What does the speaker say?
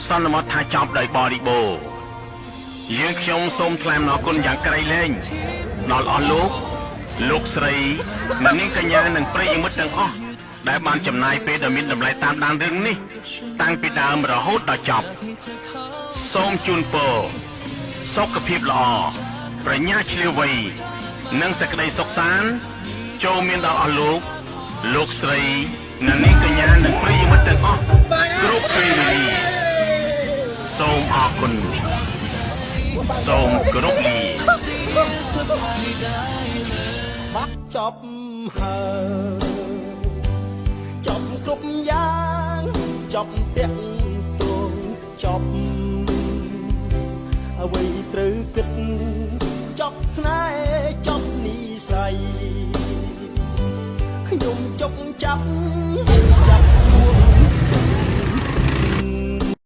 សន្មតថាចប់ដោយបរិបូរណ៍យើងខ្ញុំសូមថ្លែងអំណរគុណយ៉ាងក្រៃលែងដល់អស់លោកស្រីអ្នកនាងកញ្ញានិងប្រិយមិត្តទាំងអស់ដែលបានចំណាយពេលដ៏មានតម្លៃតាមដានរឿងនេះតាំងពីដើមរហូតដល់ចប់សូមជូនពរសុខភាពល្អប្រាជ្ញាឈ្លាសវៃនិងសេចក្តីសុខសាន្តចូលមានដល់អស់លោកស្រីអ្នកនាងកញ្ញានិងប្រិយមិត្តទាំងអស់គ្រប់ពេលវេលាសូមអរគុណសូមគោរពលាបាត់ចប់ហើយចប់គ្រប់យ៉ាងចប់ទាំងទងចប់អ្វីត្រូវគិតចប់ស្នេហ៍ចប់និស្ស័យខ្ញុំចុកចាប់